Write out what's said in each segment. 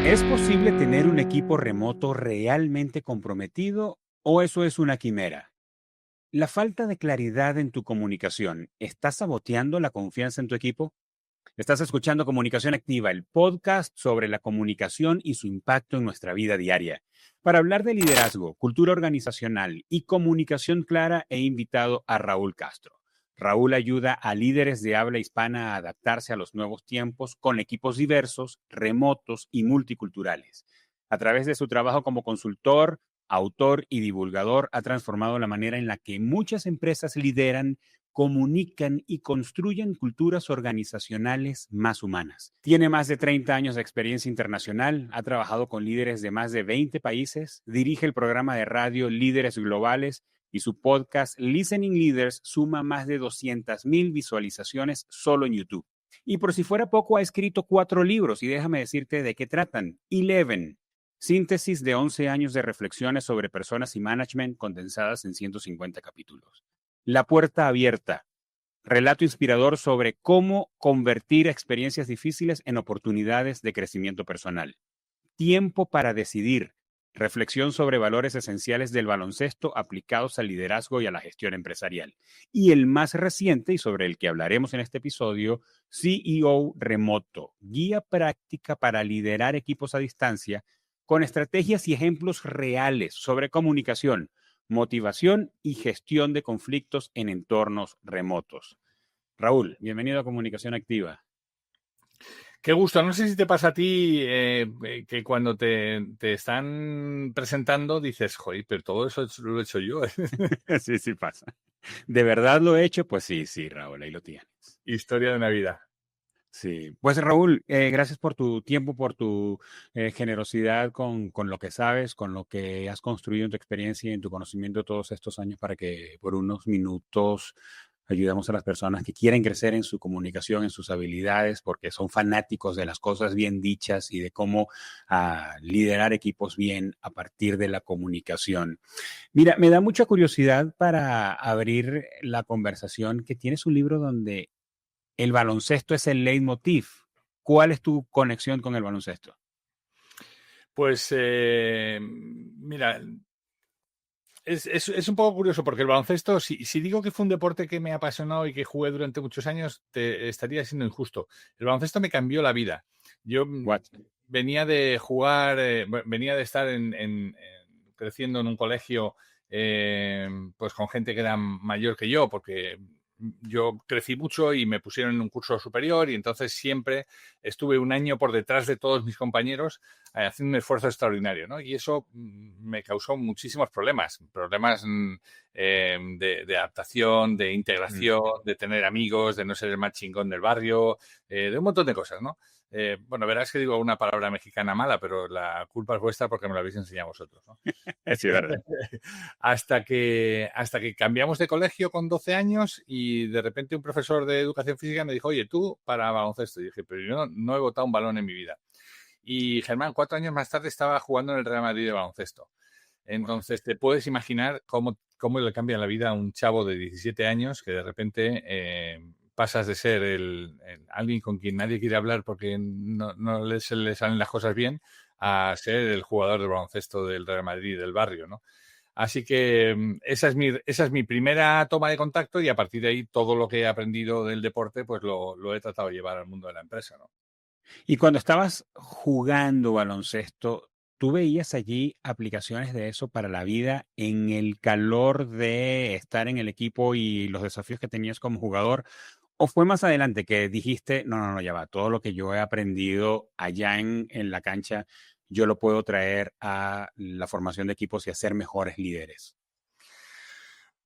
¿Es posible tener un equipo remoto realmente comprometido o eso es una quimera? ¿La falta de claridad en tu comunicación está saboteando la confianza en tu equipo? Estás escuchando Comunicación Activa, el podcast sobre la comunicación y su impacto en nuestra vida diaria. Para hablar de liderazgo, cultura organizacional y comunicación clara, he invitado a Raúl Castro. Raúl ayuda a líderes de habla hispana a adaptarse a los nuevos tiempos con equipos diversos, remotos y multiculturales. A través de su trabajo como consultor, autor y divulgador, ha transformado la manera en la que muchas empresas lideran, comunican y construyen culturas organizacionales más humanas. Tiene más de 30 años de experiencia internacional, ha trabajado con líderes de más de 20 países, dirige el programa de radio Líderes Globales y su podcast Listening Leaders suma más de 200,000 visualizaciones solo en YouTube. Y por si fuera poco, ha escrito 4 libros y déjame decirte de qué tratan. 11, síntesis de 11 años de reflexiones sobre personas y management condensadas en 150 capítulos. La puerta abierta, relato inspirador sobre cómo convertir experiencias difíciles en oportunidades de crecimiento personal. Tiempo para decidir, reflexión sobre valores esenciales del baloncesto aplicados al liderazgo y a la gestión empresarial. Y el más reciente, y sobre el que hablaremos en este episodio, CEO Remoto, guía práctica para liderar equipos a distancia con estrategias y ejemplos reales sobre comunicación, motivación y gestión de conflictos en entornos remotos. Raúl, bienvenido a Comunicación Activa. Qué gusto. No sé si te pasa a ti que cuando te están presentando dices, joder, pero todo eso lo he hecho yo. Sí pasa. ¿De verdad lo he hecho? Pues sí, Raúl, ahí lo tienes. Historia de una vida. Sí, pues Raúl, gracias por tu tiempo, por tu generosidad con lo que sabes, con lo que has construido en tu experiencia y en tu conocimiento todos estos años para que por unos minutos ayudemos a las personas que quieren crecer en su comunicación, en sus habilidades, porque son fanáticos de las cosas bien dichas y de cómo liderar equipos bien a partir de la comunicación. Mira, me da mucha curiosidad para abrir la conversación que tienes un libro donde el baloncesto es el leitmotiv. ¿Cuál es tu conexión con el baloncesto? Pues mira, es un poco curioso porque el baloncesto, si digo que fue un deporte que me apasionó y que jugué durante muchos años, te estaría siendo injusto. El baloncesto me cambió la vida. Yo What? venía de jugar, venía de estar creciendo en un colegio pues con gente que era mayor que yo, porque yo crecí mucho y me pusieron en un curso superior y entonces siempre estuve un año por detrás de todos mis compañeros haciendo un esfuerzo extraordinario, ¿no? Y eso me causó muchísimos problemas de adaptación, de integración, de tener amigos, de no ser el más chingón del barrio, de un montón de cosas, ¿no? Bueno, verás que digo una palabra mexicana mala, pero la culpa es vuestra porque me lo habéis enseñado vosotros, ¿no? Sí, verdad. hasta que cambiamos de colegio con 12 años y de repente un profesor de educación física me dijo, oye, tú para baloncesto. Y dije, pero yo no he botado un balón en mi vida. Y Germán, 4 años más tarde estaba jugando en el Real Madrid de baloncesto. Entonces, te puedes imaginar cómo le cambia la vida a un chavo de 17 años que de repente pasas de ser alguien con quien nadie quiere hablar porque no se le salen las cosas bien a ser el jugador de baloncesto del Real Madrid del barrio, ¿no? Así que esa es mi primera toma de contacto y a partir de ahí todo lo que he aprendido del deporte pues lo he tratado de llevar al mundo de la empresa, ¿no? Y cuando estabas jugando baloncesto, ¿tú veías allí aplicaciones de eso para la vida en el calor de estar en el equipo y los desafíos que tenías como jugador? ¿O fue más adelante que dijiste, no, ya va, todo lo que yo he aprendido allá en la cancha, yo lo puedo traer a la formación de equipos y a ser mejores líderes?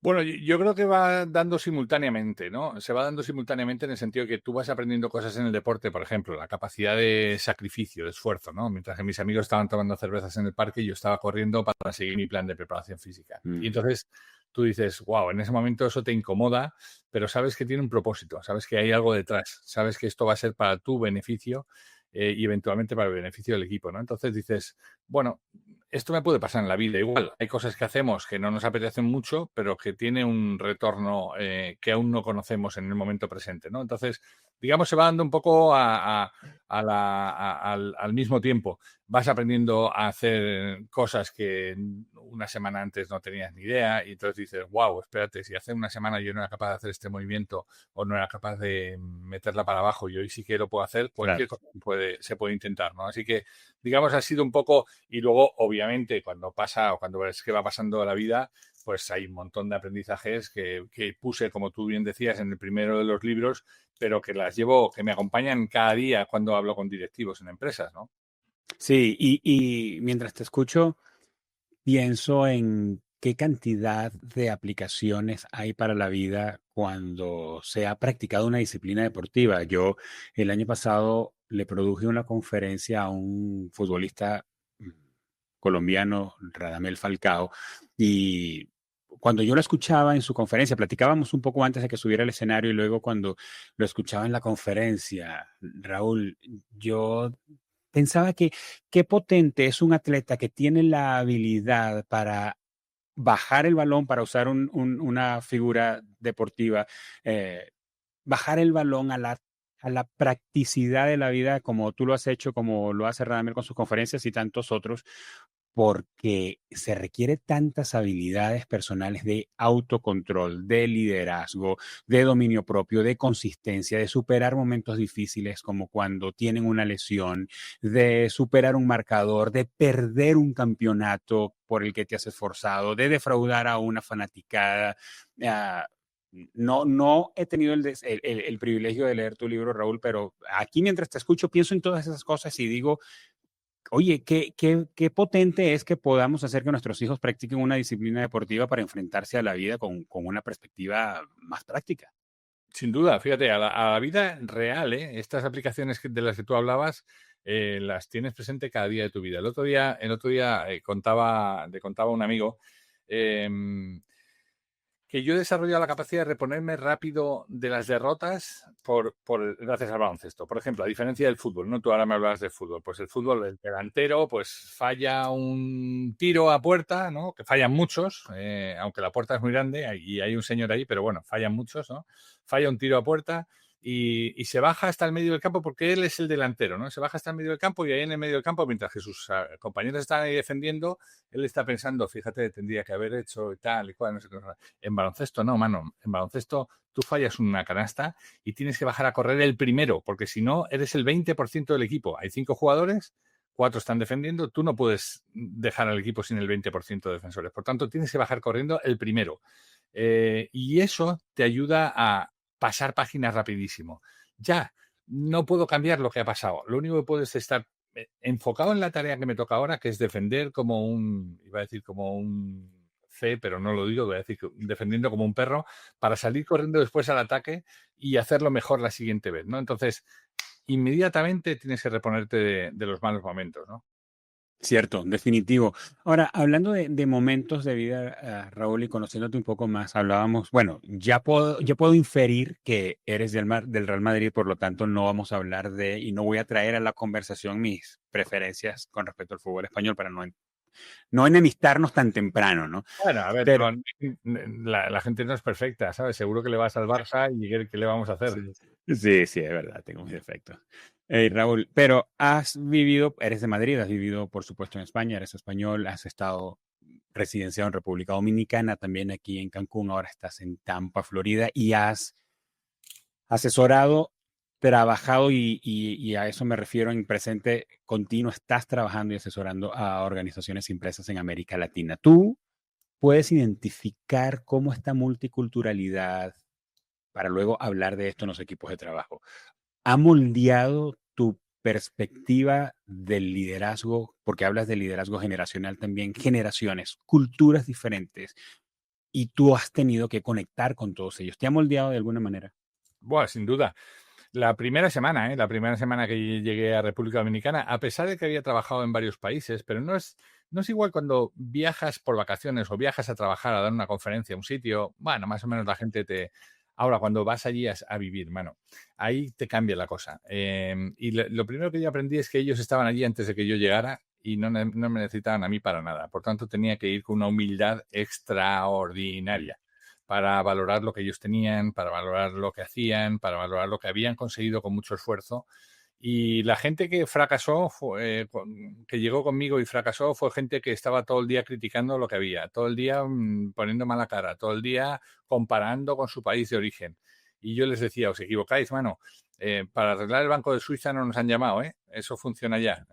Bueno, yo creo que va dando simultáneamente, ¿no? Se va dando simultáneamente en el sentido que tú vas aprendiendo cosas en el deporte, por ejemplo, la capacidad de sacrificio, de esfuerzo, ¿no? Mientras que mis amigos estaban tomando cervezas en el parque, yo estaba corriendo para seguir mi plan de preparación física. Y entonces tú dices, wow, en ese momento eso te incomoda, pero sabes que tiene un propósito, sabes que hay algo detrás, sabes que esto va a ser para tu beneficio y eventualmente para el beneficio del equipo, ¿no? Entonces dices, bueno, esto me puede pasar en la vida igual. Hay cosas que hacemos que no nos apetecen mucho, pero que tiene un retorno que aún no conocemos en el momento presente, ¿no? Entonces, digamos, se va dando un poco al mismo tiempo. Vas aprendiendo a hacer cosas que una semana antes no tenías ni idea y entonces dices, wow, espérate, si hace una semana yo no era capaz de hacer este movimiento o no era capaz de meterla para abajo y hoy sí que lo puedo hacer, Claro. cualquier cosa se puede intentar, ¿no? Así que, digamos, ha sido un poco, y luego, obviamente, cuando pasa o cuando ves que va pasando la vida, pues hay un montón de aprendizajes que puse, como tú bien decías, en el primero de los libros, pero que las llevo, que me acompañan cada día cuando hablo con directivos en empresas, ¿no? Sí, y mientras te escucho, pienso en qué cantidad de aplicaciones hay para la vida cuando se ha practicado una disciplina deportiva. Yo el año pasado le produje una conferencia a un futbolista mm, colombiano, Radamel Falcao, y cuando yo lo escuchaba en su conferencia, platicábamos un poco antes de que subiera al escenario y luego cuando lo escuchaba en la conferencia, Raúl, yo pensaba que qué potente es un atleta que tiene la habilidad para bajar el balón, para usar una figura deportiva, eh, bajar el balón a la practicidad de la vida, como tú lo has hecho, como lo hace Radamel con sus conferencias y tantos otros, porque se requiere tantas habilidades personales de autocontrol, de liderazgo, de dominio propio, de consistencia, de superar momentos difíciles como cuando tienen una lesión, de superar un marcador, de perder un campeonato por el que te has esforzado, de defraudar a una fanaticada. Uh, no he tenido el privilegio de leer tu libro, Raúl, pero aquí mientras te escucho pienso en todas esas cosas y digo, oye, qué potente es que podamos hacer que nuestros hijos practiquen una disciplina deportiva para enfrentarse a la vida con una perspectiva más práctica. Sin duda, fíjate, a la vida real, ¿eh? Estas aplicaciones de las que tú hablabas, las tienes presente cada día de tu vida. El otro día le contaba a un amigo em, que yo he desarrollado la capacidad de reponerme rápido de las derrotas gracias al baloncesto. Por ejemplo, a diferencia del fútbol, ¿no? Tú ahora me hablas de fútbol. Pues el fútbol, el delantero, pues falla un tiro a puerta, ¿no? Que fallan muchos, aunque la puerta es muy grande y hay un señor ahí, pero bueno, fallan muchos, ¿no? Falla un tiro a puerta y se baja hasta el medio del campo porque él es el delantero, ¿no? Se baja hasta el medio del campo y ahí en el medio del campo, mientras que sus compañeros están ahí defendiendo, él está pensando, fíjate, tendría que haber hecho y tal y cual, no sé qué. En baloncesto no, mano. En baloncesto tú fallas una canasta y tienes que bajar a correr el primero, porque si no, eres el 20% del equipo. Hay 5 jugadores, 4 están defendiendo, tú no puedes dejar al equipo sin el 20% de defensores. Por tanto, tienes que bajar corriendo el primero. Y eso te ayuda a pasar páginas rapidísimo. Ya, no puedo cambiar lo que ha pasado. Lo único que puedo es estar enfocado en la tarea que me toca ahora, que es defender como iba a decir como un C, pero no lo digo, voy a decir defendiendo como un perro, para salir corriendo después al ataque y hacerlo mejor la siguiente vez, ¿no? Entonces, inmediatamente tienes que reponerte de los malos momentos, ¿no? Cierto, definitivo. Ahora, hablando de momentos de vida, Raúl, y conociéndote un poco más, hablábamos, bueno, ya puedo inferir que eres del Real Madrid, por lo tanto no vamos a hablar y no voy a traer a la conversación mis preferencias con respecto al fútbol español para no enemistarnos tan temprano, ¿no? Bueno, a ver, Pero la gente no es perfecta, ¿sabes? Seguro que le vas al Barça y ¿qué le vamos a hacer? sí, sí, es verdad, tengo mis defectos. Raúl, pero eres de Madrid, has vivido, por supuesto, en España, eres español, has estado residenciado en República Dominicana, también aquí en Cancún, ahora estás en Tampa, Florida, y has asesorado, trabajado, y a eso me refiero en presente continuo, estás trabajando y asesorando a organizaciones y empresas en América Latina. ¿Tú puedes identificar cómo esta multiculturalidad, para luego hablar de esto en los equipos de trabajo, ha moldeado tu perspectiva del liderazgo, porque hablas de liderazgo generacional también, generaciones, culturas diferentes, y tú has tenido que conectar con todos ellos? ¿Te ha moldeado de alguna manera? Buah, sin duda. La primera semana que llegué a República Dominicana, a pesar de que había trabajado en varios países, pero no es igual cuando viajas por vacaciones o viajas a trabajar, a dar una conferencia a un sitio, bueno, más o menos la gente te... Ahora, cuando vas allí a vivir, mano, ahí te cambia la cosa. Y lo primero que yo aprendí es que ellos estaban allí antes de que yo llegara y no me necesitaban a mí para nada. Por tanto, tenía que ir con una humildad extraordinaria para valorar lo que ellos tenían, para valorar lo que hacían, para valorar lo que habían conseguido con mucho esfuerzo. Y la gente que fracasó, que llegó conmigo y fracasó, fue gente que estaba todo el día criticando lo que había, todo el día poniendo mala cara, todo el día comparando con su país de origen. Y yo les decía, os equivocáis, mano. Para arreglar el Banco de Suiza no nos han llamado, ¿eh? Eso funciona ya.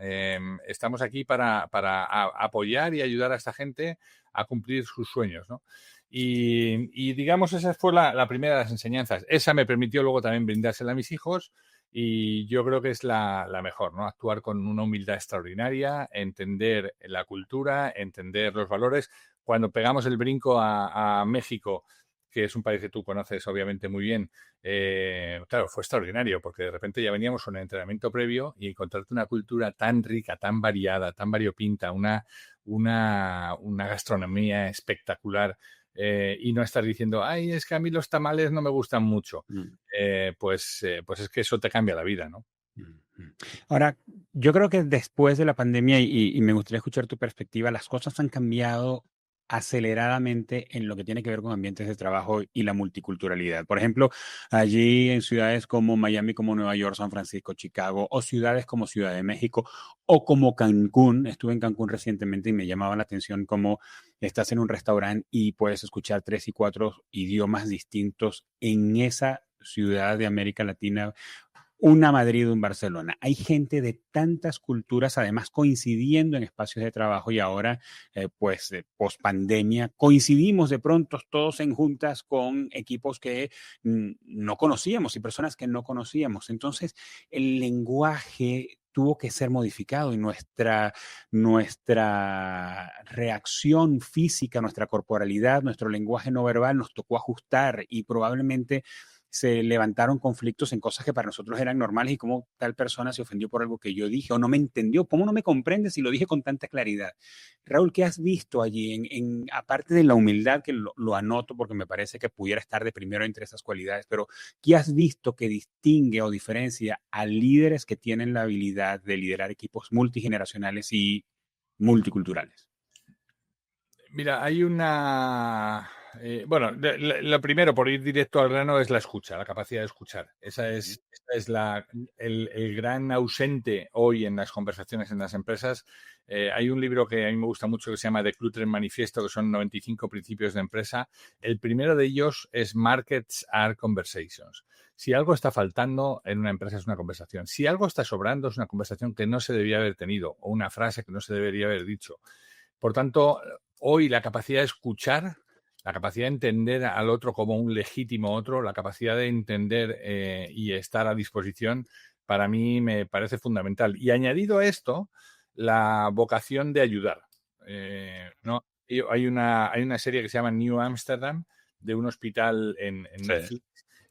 Estamos aquí para apoyar y ayudar a esta gente a cumplir sus sueños, ¿no? Y digamos, esa fue la primera de las enseñanzas. Esa me permitió luego también brindársela a mis hijos y yo creo que es la mejor, ¿no? Actuar con una humildad extraordinaria, entender la cultura, entender los valores. Cuando pegamos el brinco a México, que es un país que tú conoces obviamente muy bien, claro, fue extraordinario porque de repente ya veníamos con el entrenamiento previo y encontrarte una cultura tan rica, tan variada, tan variopinta, una gastronomía espectacular y no estar diciendo, ay, es que a mí los tamales no me gustan mucho. Mm. Pues es que eso te cambia la vida, ¿no? Ahora, yo creo que después de la pandemia, y me gustaría escuchar tu perspectiva, las cosas han cambiado aceleradamente en lo que tiene que ver con ambientes de trabajo y la multiculturalidad. Por ejemplo, allí en ciudades como Miami, como Nueva York, San Francisco, Chicago, o ciudades como Ciudad de México, o como Cancún. Estuve en Cancún recientemente y me llamaba la atención cómo estás en un restaurante y puedes escuchar 3 y 4 idiomas distintos en esa ciudad de América Latina, una Madrid, un Barcelona. Hay gente de tantas culturas, además coincidiendo en espacios de trabajo y ahora, post pandemia, coincidimos de pronto todos en juntas con equipos que no conocíamos y personas que no conocíamos. Entonces, el lenguaje tuvo que ser modificado y nuestra reacción física, nuestra corporalidad, nuestro lenguaje no verbal nos tocó ajustar y probablemente se levantaron conflictos en cosas que para nosotros eran normales y cómo tal persona se ofendió por algo que yo dije o no me entendió, cómo no me comprende si lo dije con tanta claridad. Raúl, ¿qué has visto allí aparte de la humildad, que lo anoto porque me parece que pudiera estar de primero entre esas cualidades, pero qué has visto que distingue o diferencia a líderes que tienen la habilidad de liderar equipos multigeneracionales y multiculturales? Mira, hay una... bueno, lo primero, por ir directo al grano, es la escucha, la capacidad de escuchar. El gran ausente hoy en las conversaciones en las empresas. Hay un libro que a mí me gusta mucho que se llama The Clutter Manifiesto, que son 95 principios de empresa. El primero de ellos es Markets are Conversations. Si algo está faltando en una empresa es una conversación. Si algo está sobrando es una conversación que no se debía haber tenido o una frase que no se debería haber dicho. Por tanto, hoy la capacidad de escuchar, la capacidad de entender al otro como un legítimo otro, la capacidad de entender y estar a disposición, para mí me parece fundamental. Y añadido a esto, la vocación de ayudar. ¿No? Hay una serie que se llama New Amsterdam, de un hospital en Sí. Netflix,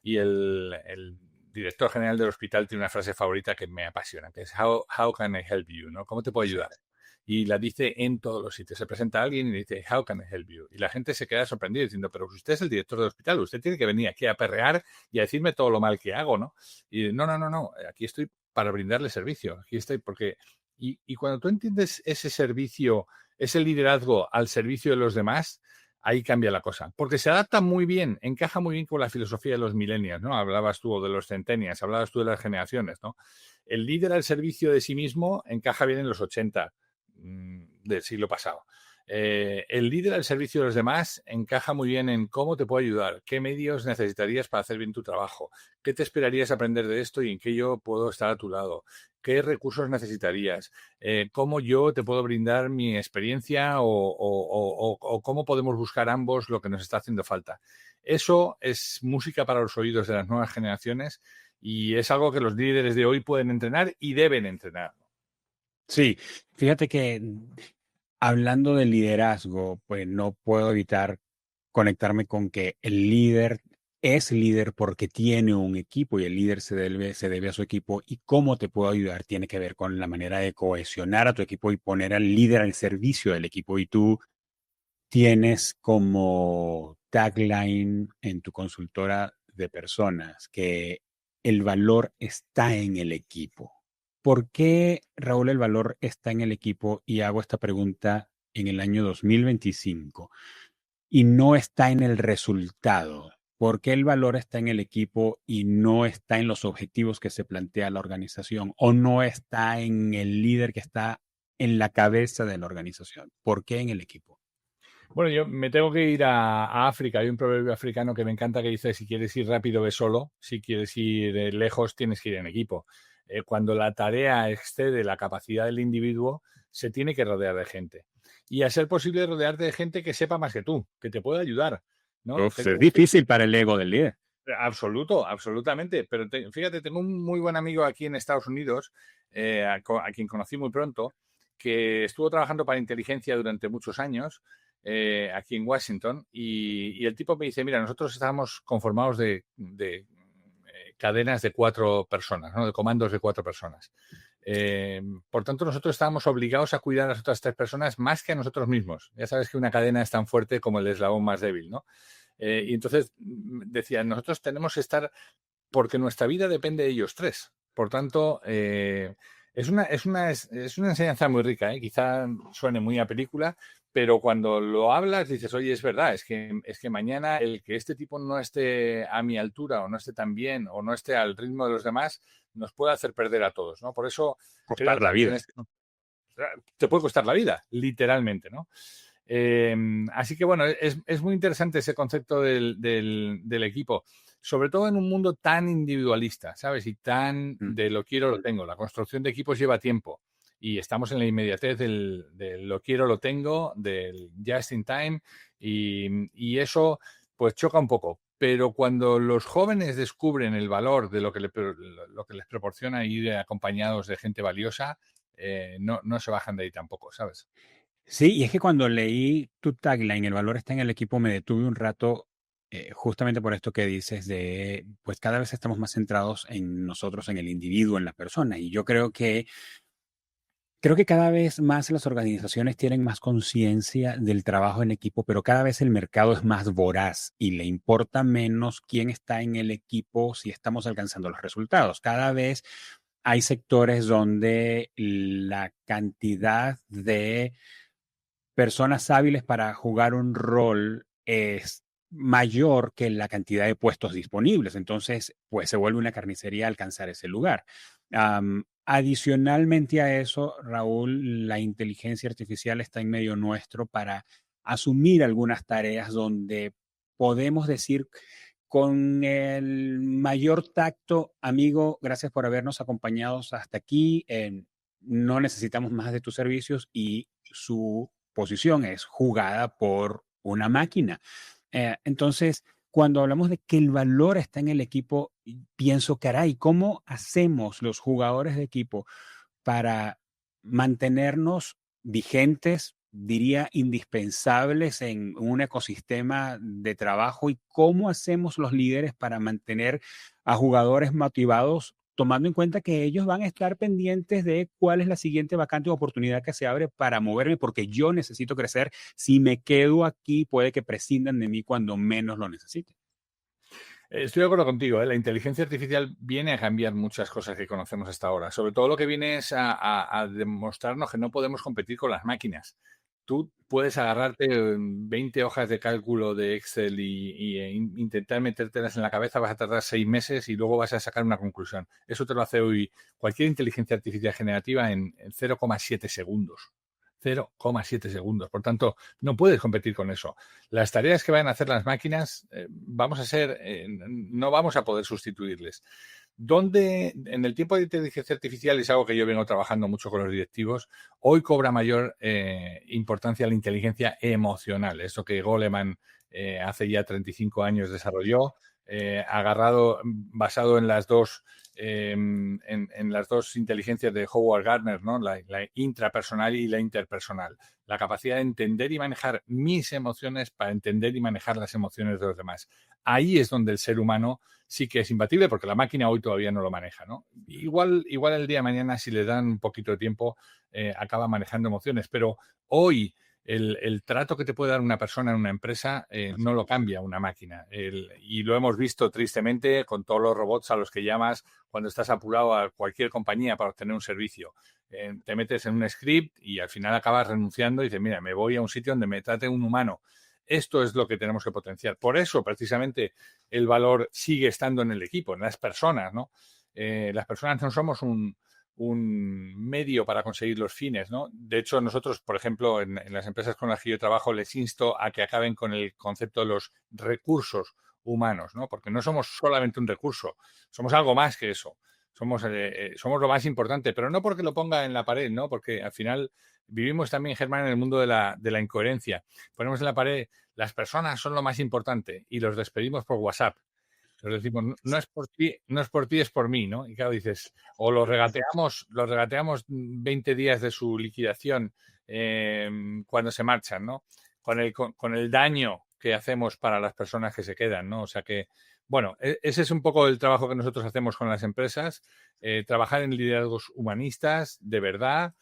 y el director general del hospital tiene una frase favorita que me apasiona, que es how can I help you? ¿No? ¿Cómo te puedo ayudar? Y la dice en todos los sitios. Se presenta a alguien y dice, how can I help you? Y la gente se queda sorprendida diciendo, pero usted es el director del hospital, usted tiene que venir aquí a perrear y a decirme todo lo mal que hago, ¿no? Y no, aquí estoy para brindarle servicio, aquí estoy porque... Y cuando tú entiendes ese servicio, ese liderazgo al servicio de los demás, ahí cambia la cosa. Porque se adapta muy bien, encaja muy bien con la filosofía de los millennials, ¿no? Hablabas tú de los centennials, hablabas tú de las generaciones, ¿no? El líder al servicio de sí mismo encaja bien en los 80 del siglo pasado. El líder al servicio de los demás encaja muy bien en cómo te puedo ayudar, qué medios necesitarías para hacer bien tu trabajo, qué te esperarías aprender de esto y en qué yo puedo estar a tu lado, qué recursos necesitarías, cómo yo te puedo brindar mi experiencia o cómo podemos buscar ambos lo que nos está haciendo falta. Eso es música para los oídos de las nuevas generaciones y es algo que los líderes de hoy pueden entrenar y deben entrenar. Sí, fíjate que hablando de liderazgo, pues no puedo evitar conectarme con que el líder es líder porque tiene un equipo y el líder se debe a su equipo y cómo te puedo ayudar tiene que ver con la manera de cohesionar a tu equipo y poner al líder al servicio del equipo. Y tú tienes como tagline en tu consultora de personas que el valor está en el equipo. ¿por qué, Raúl, el valor está en el equipo? Y hago esta pregunta en el año 2025 y no está en el resultado. ¿Por qué el valor está en el equipo y no está en los objetivos que se plantea la organización o no está en el líder que está en la cabeza de la organización? ¿Por qué en el equipo? Bueno, yo me tengo que ir a África. Hay un proverbio africano que me encanta que dice, si quieres ir rápido, ve solo. Si quieres ir lejos, tienes que ir en equipo. Cuando la tarea excede la capacidad del individuo, se tiene que rodear de gente. Y a ser posible rodearte de gente que sepa más que tú, que te pueda ayudar, ¿no? Uf, es difícil para el ego del líder. Absolutamente. Pero fíjate, tengo un muy buen amigo aquí en Estados Unidos, a quien conocí muy pronto, que estuvo trabajando para inteligencia durante muchos años, aquí en Washington, y el tipo me dice, mira, nosotros estábamos conformados de cadenas de 4 personas, ¿no? De comandos de 4 personas. Por tanto, nosotros estábamos obligados a cuidar a las otras 3 personas más que a nosotros mismos. Ya sabes que una cadena es tan fuerte como el eslabón más débil, ¿no? Y entonces decía, nosotros tenemos que estar, porque nuestra vida depende de ellos 3. Por tanto, es una enseñanza muy rica, ¿eh? Quizá suene muy a película, pero cuando lo hablas dices, oye, es verdad, es que mañana el que este tipo no esté a mi altura o no esté tan bien o no esté al ritmo de los demás nos puede hacer perder a todos, ¿no? Por eso creo Costar la que vida. te puede costar la vida, literalmente, ¿no? Así que bueno, es muy interesante ese concepto del equipo, sobre todo en un mundo tan individualista, ¿sabes? Y tan de lo quiero, lo tengo. La construcción de equipos lleva tiempo y estamos en la inmediatez del lo quiero, lo tengo, del just in time y eso pues choca un poco. Pero cuando los jóvenes descubren el valor de lo que les proporciona ir acompañados de gente valiosa, no se bajan de ahí tampoco, ¿sabes? Sí, y es que cuando leí tu tagline, el valor está en el equipo, me detuve un rato justamente por esto que dices de, pues cada vez estamos más centrados en nosotros, en el individuo, en la persona. Y yo creo que cada vez más las organizaciones tienen más conciencia del trabajo en equipo, pero cada vez el mercado es más voraz y le importa menos quién está en el equipo si estamos alcanzando los resultados. Cada vez hay sectores donde la cantidad de personas hábiles para jugar un rol es mayor que la cantidad de puestos disponibles. Entonces, pues se vuelve una carnicería alcanzar ese lugar. Adicionalmente a eso, Raúl, la inteligencia artificial está en medio nuestro para asumir algunas tareas donde podemos decir con el mayor tacto, amigo, gracias por habernos acompañado hasta aquí. No necesitamos más de tus servicios y su posición es jugada por una máquina. Entonces, cuando hablamos de que el valor está en el equipo, pienso, caray, ¿cómo hacemos los jugadores de equipo para mantenernos vigentes, diría, indispensables en un ecosistema de trabajo? ¿Y cómo hacemos los líderes para mantener a jugadores motivados, tomando en cuenta que ellos van a estar pendientes de cuál es la siguiente vacante o oportunidad que se abre para moverme, porque yo necesito crecer? Si me quedo aquí, puede que prescindan de mí cuando menos lo necesite. Estoy de acuerdo contigo, ¿eh? La inteligencia artificial viene a cambiar muchas cosas que conocemos hasta ahora. Sobre todo lo que viene es a demostrarnos que no podemos competir con las máquinas. Tú puedes agarrarte 20 hojas de cálculo de Excel y intentar metértelas en la cabeza, vas a tardar 6 meses y luego vas a sacar una conclusión. Eso te lo hace hoy cualquier inteligencia artificial generativa en 0,7 segundos. 0,7 segundos. Por tanto, no puedes competir con eso. Las tareas que van a hacer las máquinas, no vamos a poder sustituirles. Donde en el tiempo de inteligencia artificial es algo que yo vengo trabajando mucho con los directivos, hoy cobra mayor importancia la inteligencia emocional. Eso que Goleman hace ya 35 años desarrolló, basado en las dos en las dos inteligencias de Howard Gardner, ¿no? La intrapersonal y la interpersonal. La capacidad de entender y manejar mis emociones para entender y manejar las emociones de los demás. Ahí es donde el ser humano sí que es imbatible, porque la máquina hoy todavía no lo maneja, ¿no? Igual el día de mañana, si le dan un poquito de tiempo, acaba manejando emociones, pero hoy el trato que te puede dar una persona en una empresa no lo cambia una máquina. Y lo hemos visto tristemente con todos los robots a los que llamas cuando estás apurado a cualquier compañía para obtener un servicio. Te metes en un script y al final acabas renunciando y dices, mira, me voy a un sitio donde me trate un humano. Esto es lo que tenemos que potenciar. Por eso, precisamente, el valor sigue estando en el equipo, en las personas, ¿no? Las personas no somos un medio para conseguir los fines, ¿no? De hecho, nosotros, por ejemplo, en las empresas con las que yo trabajo, les insto a que acaben con el concepto de los recursos humanos, ¿no? Porque no somos solamente un recurso, somos algo más que eso. Somos lo más importante, pero no porque lo ponga en la pared, ¿no? Porque al final vivimos también, Germán, en el mundo de la incoherencia. Ponemos en la pared, las personas son lo más importante y los despedimos por WhatsApp. Les decimos, no es por ti, no es por ti, es por mí, ¿no? Y claro, dices, o los regateamos 20 días de su liquidación cuando se marchan, ¿no? Con el daño que hacemos para las personas que se quedan, ¿no? O sea que, bueno, ese es un poco el trabajo que nosotros hacemos con las empresas, trabajar en liderazgos humanistas, de verdad,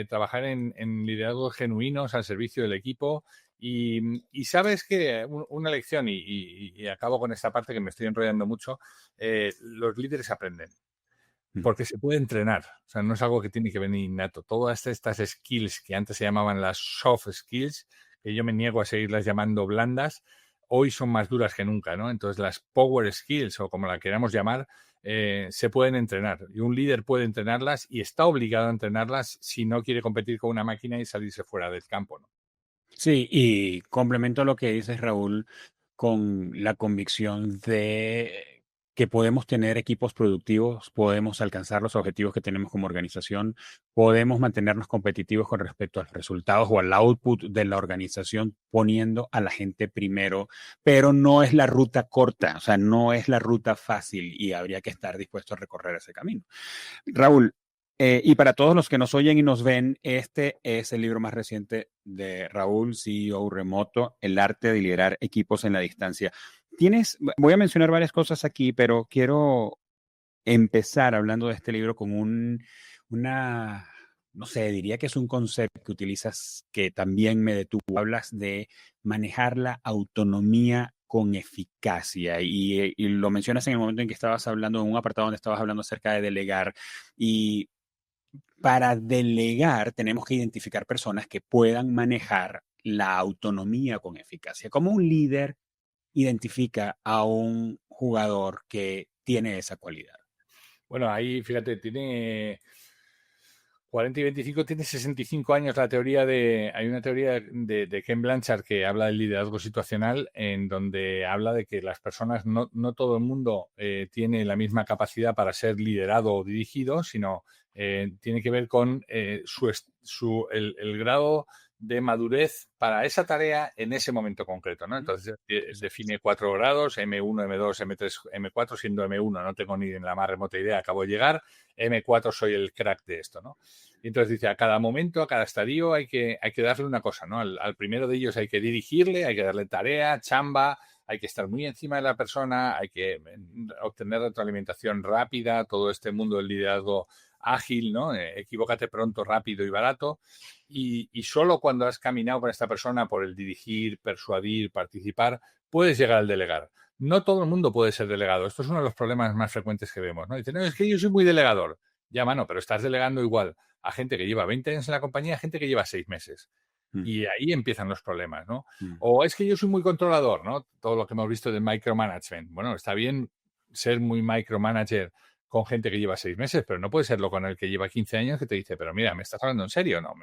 trabajar en liderazgos genuinos al servicio del equipo. Y sabes que una lección, y acabo con esta parte que me estoy enrollando mucho, los líderes aprenden, porque se puede entrenar. O sea, no es algo que tiene que venir innato. Todas estas skills que antes se llamaban las soft skills, que yo me niego a seguirlas llamando blandas, hoy son más duras que nunca, ¿no? Entonces, las power skills, o como la queramos llamar, se pueden entrenar. Y un líder puede entrenarlas y está obligado a entrenarlas si no quiere competir con una máquina y salirse fuera del campo, ¿no? Sí, y complemento lo que dices, Raúl, con la convicción de que podemos tener equipos productivos, podemos alcanzar los objetivos que tenemos como organización, podemos mantenernos competitivos con respecto a los resultados o al output de la organización, poniendo a la gente primero, pero no es la ruta corta, o sea, no es la ruta fácil y habría que estar dispuesto a recorrer ese camino. Raúl, y para todos los que nos oyen y nos ven, este es el libro más reciente de Raúl, CEO Remoto, El arte de liderar equipos en la distancia. Voy a mencionar varias cosas aquí, pero quiero empezar hablando de este libro con no sé, diría que es un concepto que utilizas que también me detuvo. Hablas de manejar la autonomía con eficacia y lo mencionas en el momento en que estabas hablando, en un apartado donde estabas hablando acerca de delegar. Y para delegar tenemos que identificar personas que puedan manejar la autonomía con eficacia. ¿Cómo un líder identifica a un jugador que tiene esa cualidad? Bueno, ahí, fíjate, tiene 40 y 25, tiene 65 años la teoría hay una teoría de Ken Blanchard que habla del liderazgo situacional, en donde habla de que las personas, no todo el mundo tiene la misma capacidad para ser liderado o dirigido, sino tiene que ver con el grado de madurez para esa tarea en ese momento concreto, ¿no? Entonces define 4 grados, M1, M2, M3, M4, siendo M1 no tengo ni en la más remota idea, acabo de llegar, M4 soy el crack de esto, ¿no? Y entonces dice, a cada momento, a cada estadio hay que darle una cosa, ¿no? Al primero de ellos hay que dirigirle, hay que darle tarea, chamba, hay que estar muy encima de la persona, hay que obtener retroalimentación rápida, todo este mundo del liderazgo ágil, ¿no? Equivócate pronto, rápido y barato. Y solo cuando has caminado con esta persona por el dirigir, persuadir, participar, puedes llegar al delegar. No todo el mundo puede ser delegado. Esto es uno de los problemas más frecuentes que vemos, ¿no? Dicen, no, es que yo soy muy delegador. Ya, mano, pero estás delegando igual a gente que lleva 20 años en la compañía, a gente que lleva 6 meses. Y ahí empiezan los problemas, ¿no? O es que yo soy muy controlador, ¿no? Todo lo que hemos visto de micromanagement. Bueno, está bien ser muy micromanager con gente que lleva 6 meses, pero no puede serlo con el que lleva 15 años que te dice, pero mira, ¿me estás hablando en serio? No.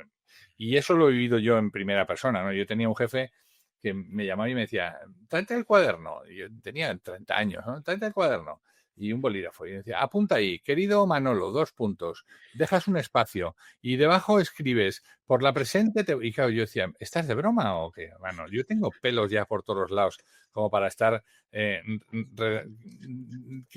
Y eso lo he vivido yo en primera persona, ¿no? Yo tenía un jefe que me llamaba y me decía, tráete el cuaderno. Y yo tenía 30 años, ¿no? Tráete el cuaderno. Y un bolígrafo. Y decía, apunta ahí, querido Manolo, 2 puntos. Dejas un espacio y debajo escribes, por la presente... Y claro, yo decía, ¿estás de broma o qué? Bueno, yo tengo pelos ya por todos los lados como para estar... que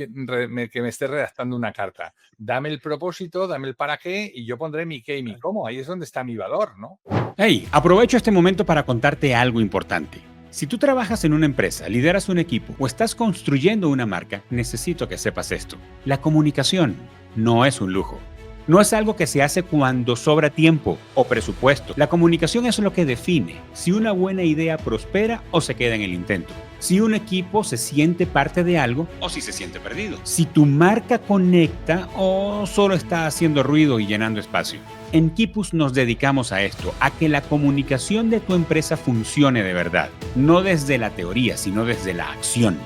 me esté redactando una carta. Dame el propósito, dame el para qué y yo pondré mi qué y mi cómo. Ahí es donde está mi valor, ¿no? Hey, aprovecho este momento para contarte algo importante. Si tú trabajas en una empresa, lideras un equipo o estás construyendo una marca, necesito que sepas esto. La comunicación no es un lujo, No es algo que se hace cuando sobra tiempo o presupuesto. La comunicación es lo que define si una buena idea prospera o se queda en el intento. Si un equipo se siente parte de algo o si se siente perdido. Si tu marca conecta o solo está haciendo ruido y llenando espacio. En Kipus nos dedicamos a esto, a que la comunicación de tu empresa funcione de verdad. No desde la teoría, sino desde la acción.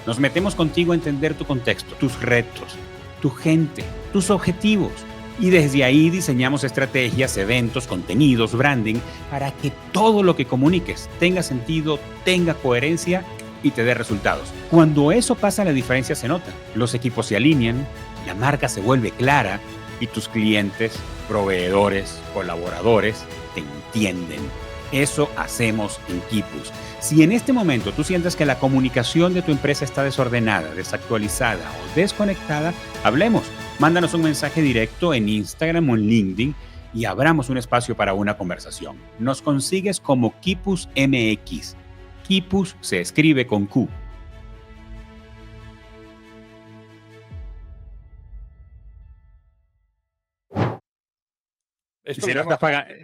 Nos metemos contigo a entender tu contexto, tus retos, tu gente, tus objetivos. Y desde ahí diseñamos estrategias, eventos, contenidos, branding, para que todo lo que comuniques tenga sentido, tenga coherencia y te dé resultados. Cuando eso pasa, la diferencia se nota. Los equipos se alinean, la marca se vuelve clara y tus clientes, proveedores, colaboradores te entienden. Eso hacemos en Kipus. Si en este momento tú sientes que la comunicación de tu empresa está desordenada, desactualizada o desconectada, hablemos. Mándanos un mensaje directo en Instagram o en LinkedIn y abramos un espacio para una conversación. Nos consigues como Kipus MX. Kipus se escribe con Q. Esto Si no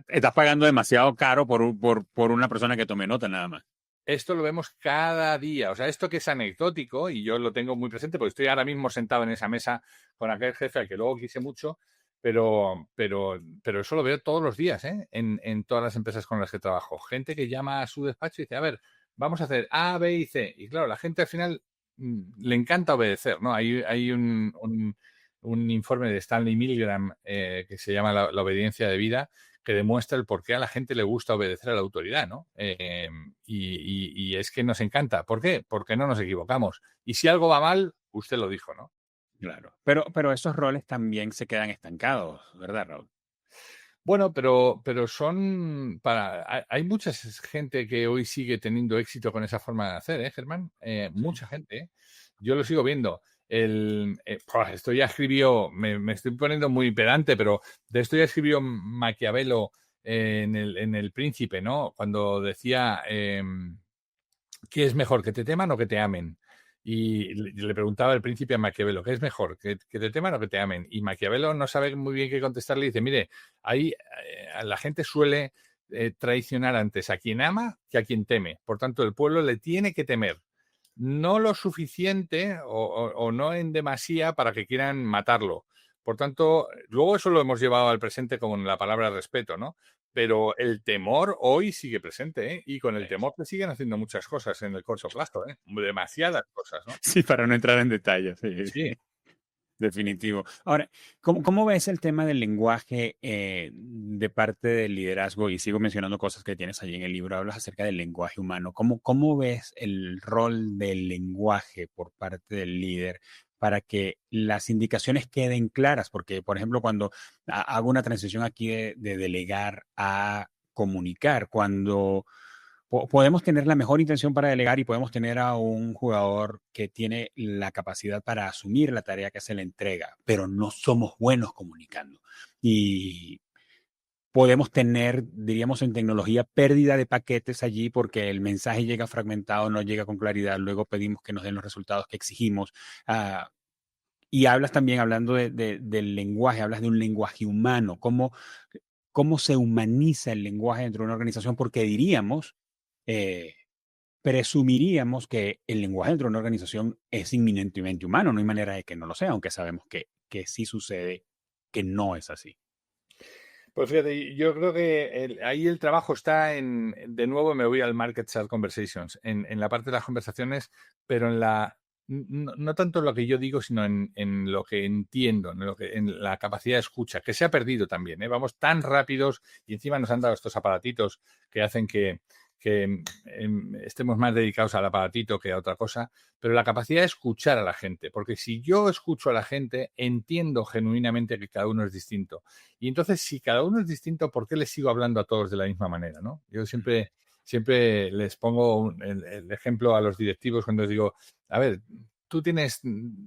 estás pagando demasiado caro por una persona que tome nota nada más. Esto lo vemos cada día. O sea, esto que es anecdótico, y yo lo tengo muy presente porque estoy ahora mismo sentado en esa mesa con aquel jefe al que luego quise mucho, pero eso lo veo todos los días, ¿eh? En todas las empresas con las que trabajo. Gente que llama a su despacho y dice, a ver, vamos a hacer A, B y C. Y claro, la gente al final le encanta obedecer, ¿no? Hay un informe de Stanley Milgram que se llama la obediencia de vida, que demuestra el por qué a la gente le gusta obedecer a la autoridad, ¿no? Y es que nos encanta. ¿Por qué? Porque no nos equivocamos. Y si algo va mal, usted lo dijo, ¿no? Claro. Pero esos roles también se quedan estancados, ¿verdad, Raúl? Bueno, pero son para. Hay mucha gente que hoy sigue teniendo éxito con esa forma de hacer, ¿eh, Germán? Mucha gente, ¿eh? Yo lo sigo viendo. Esto ya escribió, me estoy poniendo muy pedante, pero de esto ya escribió Maquiavelo en el Príncipe, ¿no? Cuando decía ¿qué es mejor, que te teman o que te amen? Y le preguntaba el príncipe a Maquiavelo, ¿qué es mejor, que te teman o que te amen? Y Maquiavelo no sabe muy bien qué contestarle y dice, mire, ahí la gente suele traicionar antes a quien ama que a quien teme. Por tanto, el pueblo le tiene que temer. No lo suficiente o no en demasía para que quieran matarlo. Por tanto, luego eso lo hemos llevado al presente con la palabra respeto, ¿no? Pero el temor hoy sigue presente, ¿eh? Y con el temor se siguen haciendo muchas cosas en el corto plazo, ¿eh? Demasiadas cosas, ¿no? Sí, para no entrar en detalles. Sí. Sí. Definitivo. Ahora, ¿cómo ves el tema del lenguaje de parte del liderazgo? Y sigo mencionando cosas que tienes allí en el libro. Hablas acerca del lenguaje humano. ¿Cómo ves el rol del lenguaje por parte del líder para que las indicaciones queden claras? Porque, por ejemplo, cuando hago una transición aquí de delegar a comunicar, cuando podemos tener la mejor intención para delegar y podemos tener a un jugador que tiene la capacidad para asumir la tarea que se le entrega, pero no somos buenos comunicando. Y podemos tener, diríamos en tecnología, pérdida de paquetes allí porque el mensaje llega fragmentado, no llega con claridad, luego pedimos que nos den los resultados que exigimos. Y hablas también, hablando del lenguaje, hablas de un lenguaje humano, cómo se humaniza el lenguaje dentro de una organización, porque diríamos, eh, presumiríamos que el lenguaje dentro de una organización es inminentemente humano, no hay manera de que no lo sea, aunque sabemos que sí sucede, que no es así. Pues fíjate, yo creo que ahí el trabajo está de nuevo me voy al Market Share Conversations, en la parte de las conversaciones, pero no tanto en lo que yo digo, sino en lo que entiendo, en la capacidad de escucha, que se ha perdido también, ¿eh? Vamos tan rápidos y encima nos han dado estos aparatitos que hacen que estemos más dedicados al aparatito que a otra cosa, pero la capacidad de escuchar a la gente, porque si yo escucho a la gente, entiendo genuinamente que cada uno es distinto. Y entonces, si cada uno es distinto, ¿por qué les sigo hablando a todos de la misma manera, no? Yo siempre les pongo el ejemplo a los directivos cuando les digo, a ver, ¿tú tienes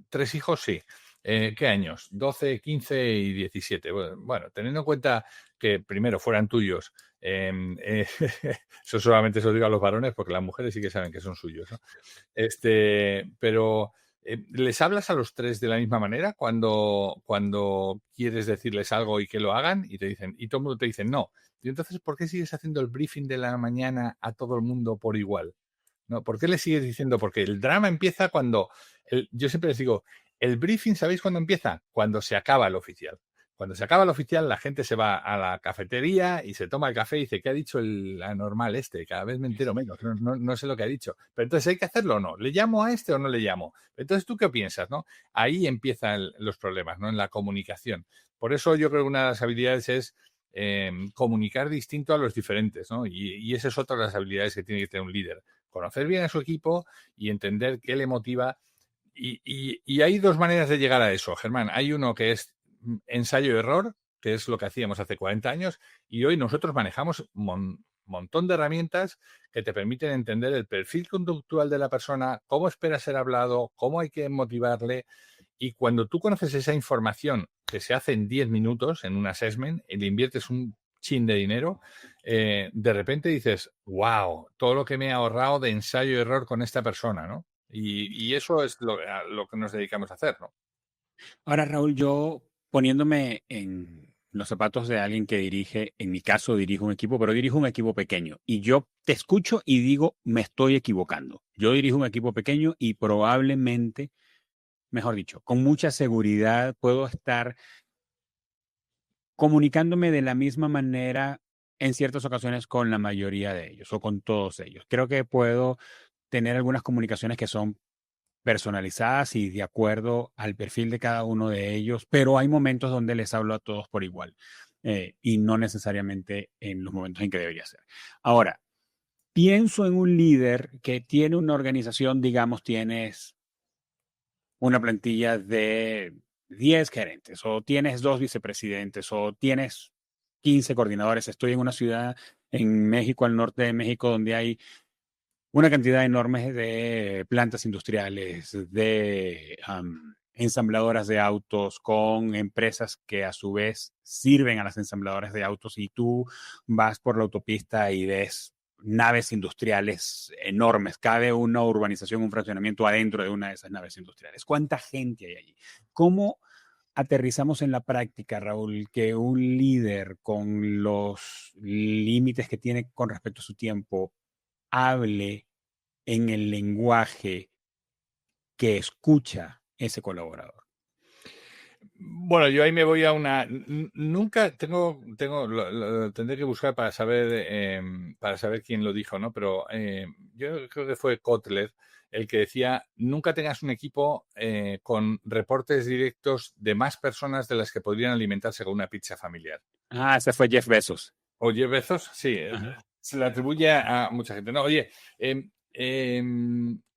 3 hijos? Sí. ¿Qué años? 12, 15 y 17. Bueno, teniendo en cuenta que primero fueran tuyos, eso solamente se lo digo a los varones porque las mujeres sí que saben que son suyos, ¿no? Pero ¿Les hablas a los tres de la misma manera cuando quieres decirles algo y que lo hagan? Y te dicen, y todo el mundo te dice no. Y entonces, ¿por qué sigues haciendo el briefing de la mañana a todo el mundo por igual? ¿No? ¿Por qué le sigues diciendo? Porque el drama empieza cuando, yo siempre les digo, el briefing, ¿sabéis cuándo empieza? Cuando se acaba el oficial. Cuando se acaba el oficial, la gente se va a la cafetería y se toma el café y dice, ¿qué ha dicho el anormal este? Cada vez me entero menos, no sé lo que ha dicho. Pero entonces, ¿hay que hacerlo o no? ¿Le llamo a este o no le llamo? Entonces, ¿tú qué piensas, no? Ahí empiezan los problemas, ¿no? En la comunicación. Por eso yo creo que una de las habilidades es comunicar distinto a los diferentes, ¿no? Y esa es otra de las habilidades que tiene que tener un líder. Conocer bien a su equipo y entender qué le motiva. Y hay dos maneras de llegar a eso, Germán. Hay uno que es ensayo-error, que es lo que hacíamos hace 40 años, y hoy nosotros manejamos un montón de herramientas que te permiten entender el perfil conductual de la persona, cómo espera ser hablado, cómo hay que motivarle. Y cuando tú conoces esa información que se hace en 10 minutos en un assessment y le inviertes un chin de dinero, de repente dices, wow, todo lo que me he ahorrado de ensayo-error con esta persona, ¿no? Y eso es a lo que nos dedicamos a hacer, ¿no? Ahora, Raúl, yo poniéndome en los zapatos de alguien que dirige, en mi caso dirijo un equipo, pero dirijo un equipo pequeño. Y yo te escucho y digo, me estoy equivocando. Yo dirijo un equipo pequeño y probablemente, mejor dicho, con mucha seguridad puedo estar comunicándome de la misma manera en ciertas ocasiones con la mayoría de ellos o con todos ellos. Creo que puedo tener algunas comunicaciones que son personalizadas y de acuerdo al perfil de cada uno de ellos, pero hay momentos donde les hablo a todos por igual y no necesariamente en los momentos en que debería ser. Ahora, pienso en un líder que tiene una organización, digamos, tienes una plantilla de 10 gerentes o tienes 2 vicepresidentes o tienes 15 coordinadores. Estoy en una ciudad en México, al norte de México, donde hay una cantidad enorme de plantas industriales, de ensambladoras de autos, con empresas que a su vez sirven a las ensambladoras de autos y tú vas por la autopista y ves naves industriales enormes, cabe una urbanización, un fraccionamiento adentro de una de esas naves industriales. ¿Cuánta gente hay allí? ¿Cómo aterrizamos en la práctica, Raúl, que un líder con los límites que tiene con respecto a su tiempo hable en el lenguaje que escucha ese colaborador? Bueno, yo ahí me voy a una. Nunca tendré que buscar para saber quién lo dijo, ¿no? Pero yo creo que fue Kotler el que decía: nunca tengas un equipo con reportes directos de más personas de las que podrían alimentarse con una pizza familiar. Ah, ese fue Jeff Bezos. O Jeff Bezos, sí, Ajá. se le atribuye a mucha gente. No, oye,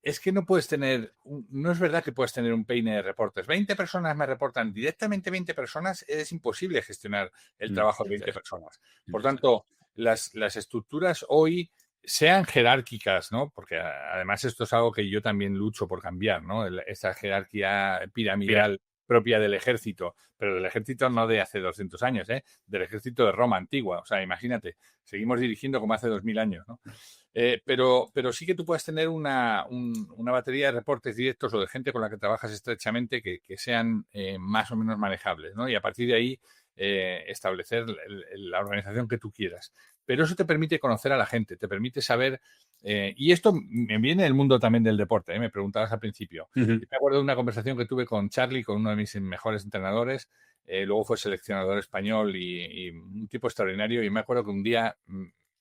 es que no puedes tener, no es verdad que puedes tener un peine de reportes. 20 personas me reportan directamente, 20 personas, es imposible gestionar el trabajo de 20 personas. Por tanto, las estructuras hoy sean jerárquicas, ¿no? Porque además esto es algo que yo también lucho por cambiar, ¿no? Esa jerarquía piramidal propia del ejército, pero del ejército no de hace 200 años, ¿eh? Del ejército de Roma antigua. O sea, imagínate, seguimos dirigiendo como hace 2000 años, ¿no? Pero sí que tú puedes tener una batería de reportes directos o de gente con la que trabajas estrechamente que sean más o menos manejables, ¿no? Y a partir de ahí establecer la organización que tú quieras. Pero eso te permite conocer a la gente, te permite saber, y esto me viene del mundo también del deporte, me preguntabas al principio. Uh-huh. Me acuerdo de una conversación que tuve con Charlie, con uno de mis mejores entrenadores, luego fue seleccionador español y un tipo extraordinario, y me acuerdo que un día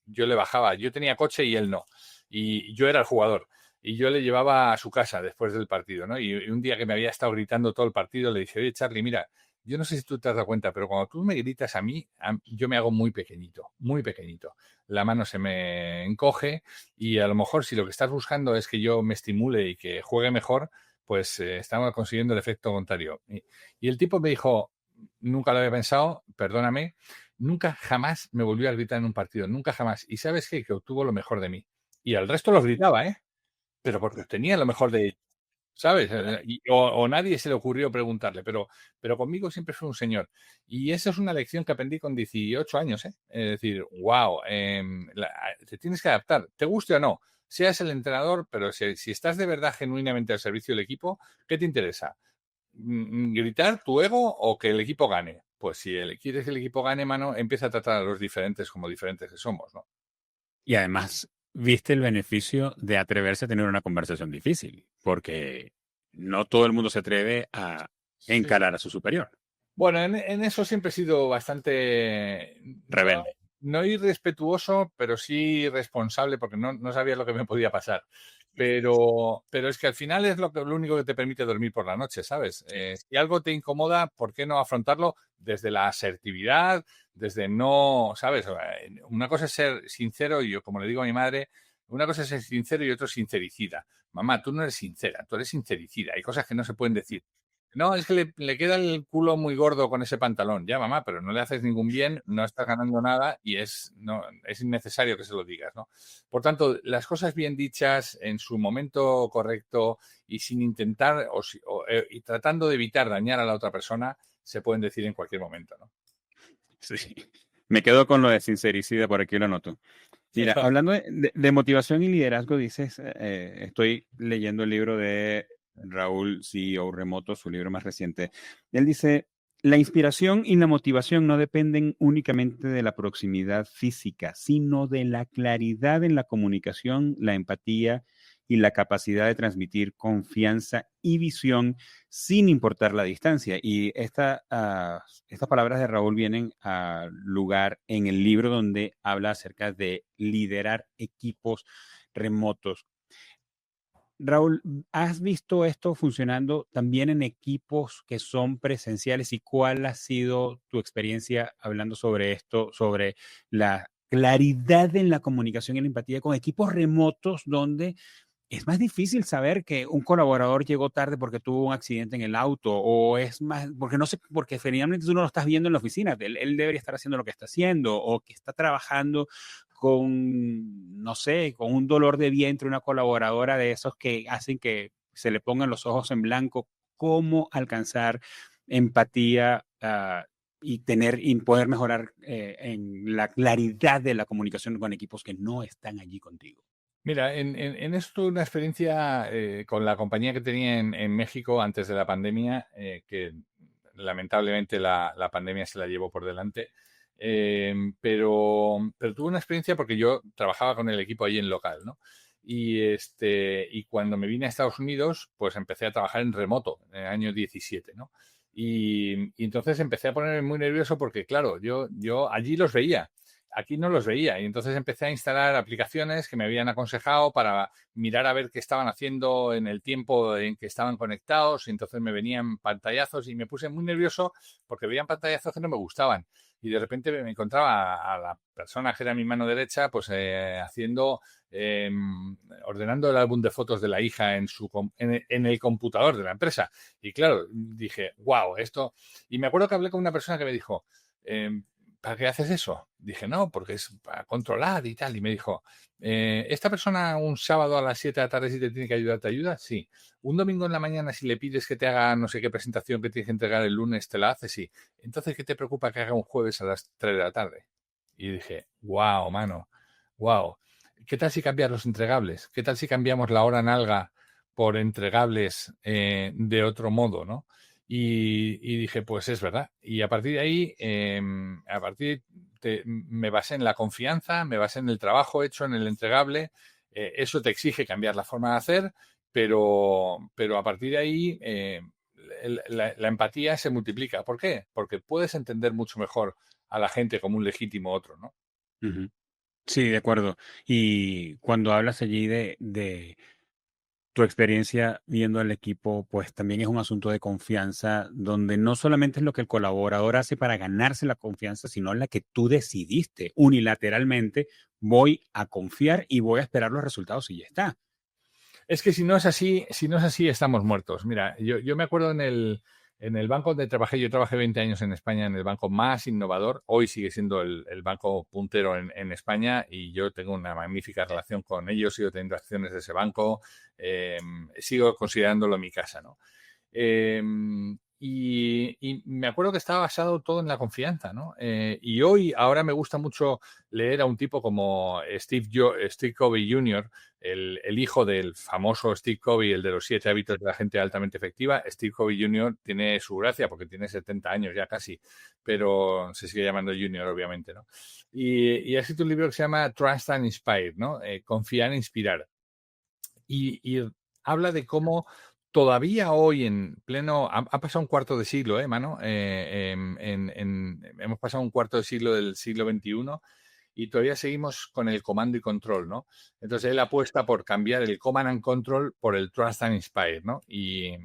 yo le bajaba, yo tenía coche y él no, y yo era el jugador, y yo le llevaba a su casa después del partido, ¿no? Y un día que me había estado gritando todo el partido, le dije: oye, Charlie, mira, yo no sé si tú te has dado cuenta, pero cuando tú me gritas a mí, yo me hago muy pequeñito, muy pequeñito. La mano se me encoge y a lo mejor si lo que estás buscando es que yo me estimule y que juegue mejor, pues estamos consiguiendo el efecto contrario. Y el tipo me dijo: nunca lo había pensado, perdóname, nunca jamás me volvió a gritar en un partido, nunca jamás. ¿Y sabes qué? Que obtuvo lo mejor de mí. Y al resto los gritaba, ¿eh? Pero porque obtenía lo mejor de ellos, ¿sabes? O nadie se le ocurrió preguntarle, pero conmigo siempre fue un señor. Y esa es una lección que aprendí con 18 años, ¿eh? Es decir, wow, te tienes que adaptar, te guste o no. seas el entrenador, pero si estás de verdad genuinamente al servicio del equipo, ¿qué te interesa? ¿Gritar tu ego o que el equipo gane? Pues si quieres que el equipo gane, mano, empieza a tratar a los diferentes como diferentes que somos, ¿no? Y además, viste el beneficio de atreverse a tener una conversación difícil, porque no todo el mundo se atreve a Sí. encarar a su superior. Bueno, en eso siempre he sido bastante, Rebelde. no irrespetuoso, pero sí responsable, porque no sabía lo que me podía pasar. Pero es que al final es lo único que te permite dormir por la noche, ¿sabes? Si algo te incomoda, ¿por qué no afrontarlo desde la asertividad, desde no, ¿sabes? Una cosa es ser sincero, y yo, como le digo a mi madre, una cosa es ser sincero y otro es sincericida. Mamá, tú no eres sincera, tú eres sincericida. Hay cosas que no se pueden decir. No, es que le queda el culo muy gordo con ese pantalón. Ya, mamá, pero no le haces ningún bien, no estás ganando nada y no, es innecesario que se lo digas, ¿no? Por tanto, las cosas bien dichas en su momento correcto y sin intentar y tratando de evitar dañar a la otra persona, se pueden decir en cualquier momento, ¿no? Sí. Me quedo con lo de sincericida, por aquí lo anoto. Mira, hablando de motivación y liderazgo, dices, estoy leyendo el libro de Raúl CEO Remoto, su libro más reciente. Él dice, la inspiración y la motivación no dependen únicamente de la proximidad física, sino de la claridad en la comunicación, la empatía y la capacidad de transmitir confianza y visión sin importar la distancia. Y estas palabras de Raúl vienen a lugar en el libro donde habla acerca de liderar equipos remotos. Raúl, ¿has visto esto funcionando también en equipos que son presenciales? ¿Y cuál ha sido tu experiencia hablando sobre esto, sobre la claridad en la comunicación y la empatía con equipos remotos donde es más difícil saber que un colaborador llegó tarde porque tuvo un accidente en el auto o es más, porque no sé, porque finalmente tú no lo estás viendo en la oficina, él debería estar haciendo lo que está haciendo o que está trabajando con, no sé, con un dolor de vientre, una colaboradora de esos que hacen que se le pongan los ojos en blanco. ¿Cómo alcanzar empatía y poder mejorar en la claridad de la comunicación con equipos que no están allí contigo? Mira, en esto una experiencia con la compañía que tenía en México antes de la pandemia, que lamentablemente la pandemia se la llevó por delante, pero tuve una experiencia porque yo trabajaba con el equipo ahí en local, ¿no? Y cuando me vine a Estados Unidos, pues empecé a trabajar en remoto en el año 17, ¿no? Y entonces empecé a ponerme muy nervioso porque, claro, yo allí los veía. Aquí no los veía y entonces empecé a instalar aplicaciones que me habían aconsejado para mirar a ver qué estaban haciendo en el tiempo en que estaban conectados y entonces me venían pantallazos y me puse muy nervioso porque veían pantallazos que no me gustaban y de repente me encontraba a la persona que era mi mano derecha pues eh, ordenando el álbum de fotos de la hija en el computador de la empresa y claro, dije, wow, esto... Y me acuerdo que hablé con una persona que me dijo... ¿para qué haces eso? Dije, no, porque es para controlar y tal. Y me dijo, ¿esta persona un sábado a las 7 de la tarde si te tiene que ayudar, te ayuda? Sí. Un domingo en la mañana si le pides que te haga no sé qué presentación que tienes que entregar el lunes, te la hace? Sí. Entonces, ¿qué te preocupa que haga un jueves a las 3 de la tarde? Y dije, wow, mano, wow. ¿Qué tal si cambias los entregables? ¿Qué tal si cambiamos la hora nalga por entregables de otro modo, ¿no? Y dije, pues es verdad. Y a partir de ahí, me basé en la confianza, me basé en el trabajo hecho, en el entregable. Eso te exige cambiar la forma de hacer, pero a partir de ahí la empatía se multiplica. ¿Por qué? Porque puedes entender mucho mejor a la gente como un legítimo otro, ¿no? Ujú. Sí, de acuerdo. Y cuando hablas allí de tu experiencia viendo al equipo, pues también es un asunto de confianza, donde no solamente es lo que el colaborador hace para ganarse la confianza, sino la que tú decidiste unilateralmente, voy a confiar y voy a esperar los resultados y ya está. Es que si no es así, estamos muertos. Mira, yo me acuerdo en el banco donde trabajé, yo trabajé 20 años en España, en el banco más innovador, hoy sigue siendo el banco puntero en España y yo tengo una magnífica relación con ellos, sigo teniendo acciones de ese banco, sigo considerándolo mi casa, ¿no? Eh, y me acuerdo que estaba basado todo en la confianza, ¿no? Y ahora me gusta mucho leer a un tipo como Steve Covey Jr., el hijo del famoso Steve Covey, el de los 7 hábitos de la gente altamente efectiva. Steve Covey Jr. tiene su gracia porque tiene 70 años ya casi, pero se sigue llamando Junior, obviamente, ¿no? Y ha escrito un libro que se llama Trust and Inspire, ¿no? Confiar e inspirar. Y habla de cómo todavía hoy en pleno, ha pasado un cuarto de siglo, mano, hemos pasado un cuarto de siglo del siglo XXI y todavía seguimos con el comando y control, ¿no? Entonces él apuesta por cambiar el command and control por el trust and inspire, ¿no? Y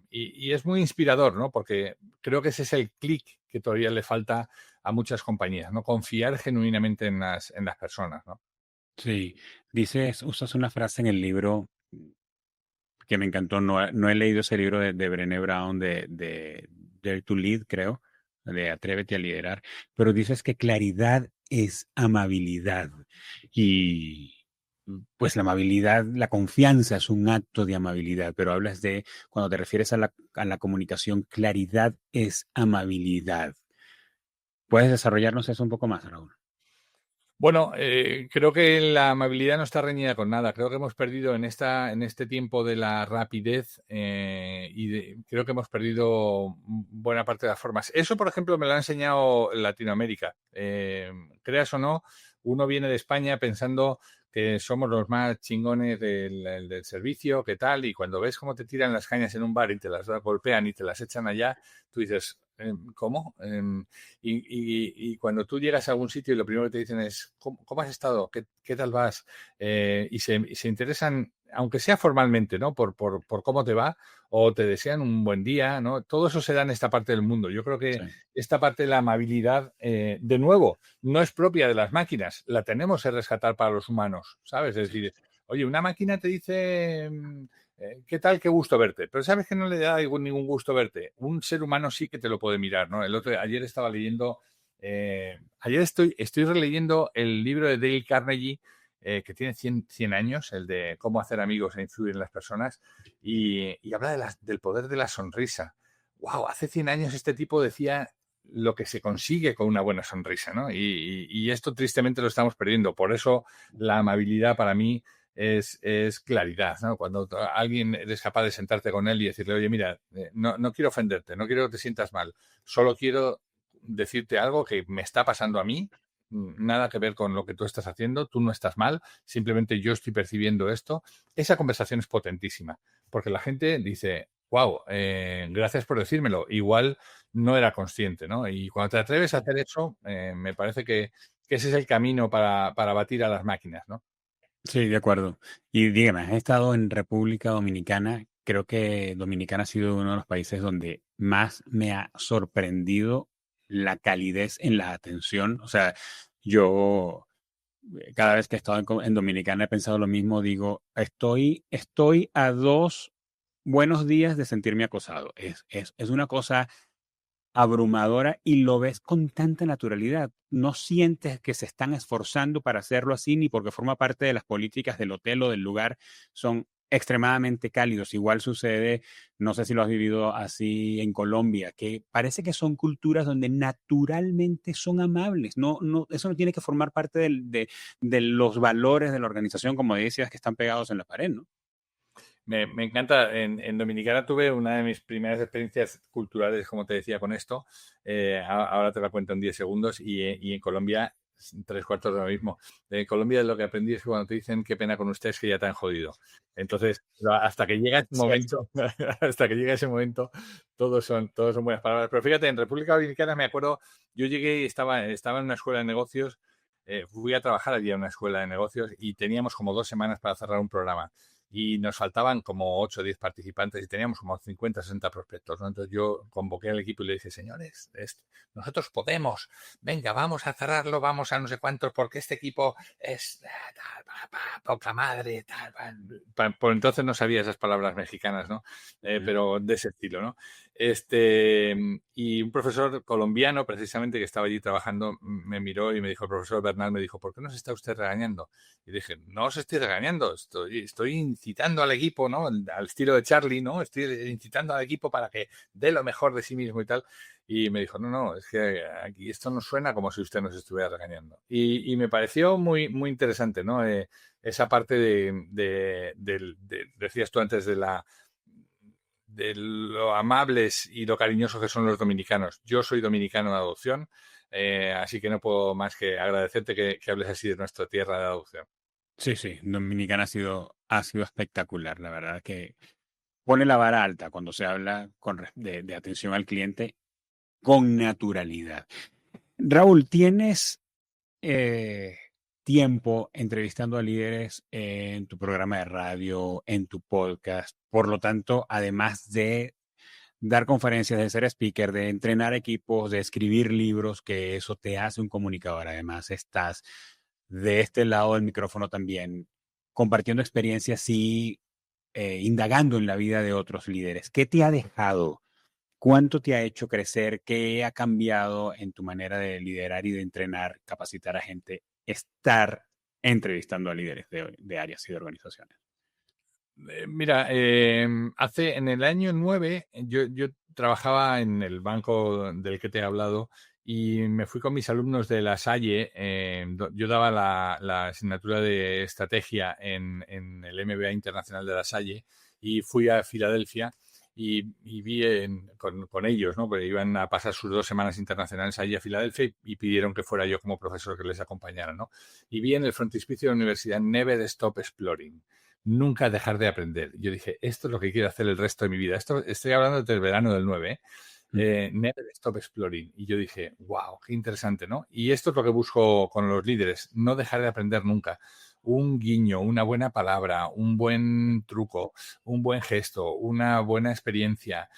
es muy inspirador, ¿no? Porque creo que ese es el clic que todavía le falta a muchas compañías, ¿no? Confiar genuinamente en las personas, ¿no? Sí, usas una frase en el libro que me encantó. No he leído ese libro de Brené Brown de Dare to Lead, creo, de Atrévete a liderar, pero dices que claridad es amabilidad. Y pues la amabilidad, la confianza es un acto de amabilidad, pero hablas de, cuando te refieres a la comunicación, claridad es amabilidad. ¿Puedes desarrollarnos eso un poco más, Raúl? Bueno, creo que la amabilidad no está reñida con nada. Creo que hemos perdido en este tiempo de la rapidez creo que hemos perdido buena parte de las formas. Eso, por ejemplo, me lo ha enseñado Latinoamérica. Creas o no, uno viene de España pensando que somos los más chingones del servicio, qué tal, y cuando ves cómo te tiran las cañas en un bar y te las golpean y te las echan allá, tú dices, ¿cómo? Y cuando tú llegas a algún sitio y lo primero que te dicen es, ¿cómo has estado? ¿Qué tal vas? Y se interesan, aunque sea formalmente, ¿no? Por cómo te va, o te desean un buen día, ¿no? Todo eso se da en esta parte del mundo. Yo creo que Sí, esta parte de la amabilidad, de nuevo, no es propia de las máquinas, la tenemos que rescatar para los humanos, ¿sabes? Es decir, oye, una máquina te dice... ¿qué tal? Qué gusto verte. Pero sabes que no le da ningún gusto verte. Un ser humano sí que te lo puede mirar, ¿no? Ayer estaba leyendo, ayer estoy releyendo el libro de Dale Carnegie, que tiene 100 años, el de cómo hacer amigos e influir en las personas, y habla del poder de la sonrisa. Wow, hace 100 años este tipo decía lo que se consigue con una buena sonrisa, ¿no? Y esto tristemente lo estamos perdiendo. Por eso la amabilidad para mí es claridad, ¿no? Cuando alguien eres capaz de sentarte con él y decirle, oye, mira, no quiero ofenderte, no quiero que te sientas mal, solo quiero decirte algo que me está pasando a mí, nada que ver con lo que tú estás haciendo, tú no estás mal, simplemente yo estoy percibiendo esto. Esa conversación es potentísima, porque la gente dice, wow, gracias por decírmelo, igual no era consciente, ¿no? Y cuando te atreves a hacer eso, me parece que ese es el camino para batir a las máquinas, ¿no? sí, de acuerdo. Y dígame, ¿has estado en República Dominicana? Creo que Dominicana ha sido uno de los países donde más me ha sorprendido la calidez en la atención. O sea, yo cada vez que he estado en Dominicana he pensado lo mismo. Digo, estoy a 2 buenos días de sentirme acosado. Es una cosa abrumadora y lo ves con tanta naturalidad. No sientes que se están esforzando para hacerlo así, ni porque forma parte de las políticas del hotel o del lugar. Son extremadamente cálidos. Igual sucede, no sé si lo has vivido así en Colombia, que parece que son culturas donde naturalmente son amables. Eso no tiene que formar parte de los valores de la organización, como decías, que están pegados en la pared, ¿no? Me encanta. En Dominicana tuve una de mis primeras experiencias culturales, como te decía, con esto. Ahora te la cuento en 10 segundos. Y en Colombia, 3/4 de lo mismo. En Colombia lo que aprendí es que cuando te dicen qué pena con ustedes que ya te han jodido. Entonces, hasta que llega ese Cierto. momento, hasta que llega ese momento, todos son buenas palabras. Pero fíjate, en República Dominicana me acuerdo, yo llegué y estaba en una escuela de negocios. Fui a trabajar allí en una escuela de negocios y teníamos como 2 semanas para cerrar un programa y nos faltaban como 8 o 10 participantes y teníamos como 50 o 60 prospectos, ¿no? Entonces yo convoqué al equipo y le dije, señores, nosotros podemos, venga, vamos a cerrarlo, vamos a no sé cuántos, porque este equipo es poca madre, tal. Por entonces no sabía esas palabras mexicanas, ¿no? Pero de ese estilo, ¿no? Y un profesor colombiano, precisamente, que estaba allí trabajando, me miró y me dijo, el profesor Bernal me dijo, ¿por qué nos está usted regañando? Y dije, no os estoy regañando, estoy incitando al equipo, ¿no? Al estilo de Charlie, ¿no? Estoy incitando al equipo para que dé lo mejor de sí mismo y tal. Y me dijo, no, es que aquí esto nos suena como si usted nos estuviera regañando. Y me pareció muy, muy interesante, ¿no? Esa parte decías tú antes de lo amables y lo cariñosos que son los dominicanos. Yo soy dominicano de adopción, así que no puedo más que agradecerte que hables así de nuestra tierra de adopción. Sí, sí, Dominicana ha sido espectacular, la verdad que pone la vara alta cuando se habla de atención al cliente con naturalidad. Raúl, ¿tienes eh, tiempo entrevistando a líderes en tu programa de radio, en tu podcast? Por lo tanto, además de dar conferencias, de ser speaker, de entrenar equipos, de escribir libros, que eso te hace un comunicador. Además, estás de este lado del micrófono también, compartiendo experiencias y indagando en la vida de otros líderes. ¿Qué te ha dejado? ¿Cuánto te ha hecho crecer? ¿Qué ha cambiado en tu manera de liderar y de entrenar, capacitar a gente, estar entrevistando a líderes de áreas y de organizaciones? Mira, en el año 9 yo trabajaba en el banco del que te he hablado y me fui con mis alumnos de La Salle. Yo daba la asignatura de estrategia en el MBA Internacional de La Salle y fui a Filadelfia y vi con ellos, ¿no? Porque iban a pasar sus 2 semanas internacionales allí a Filadelfia y pidieron que fuera yo como profesor que les acompañara, ¿no? Y vi en el frontispicio de la universidad Never Stop Exploring. Nunca dejar de aprender. Yo dije, esto es lo que quiero hacer el resto de mi vida. Esto estoy hablando del verano del 9, Never Stop Exploring. Y yo dije, wow, qué interesante, ¿no? Y esto es lo que busco con los líderes, no dejar de aprender nunca. Un guiño, una buena palabra, un buen truco, un buen gesto, una buena experiencia,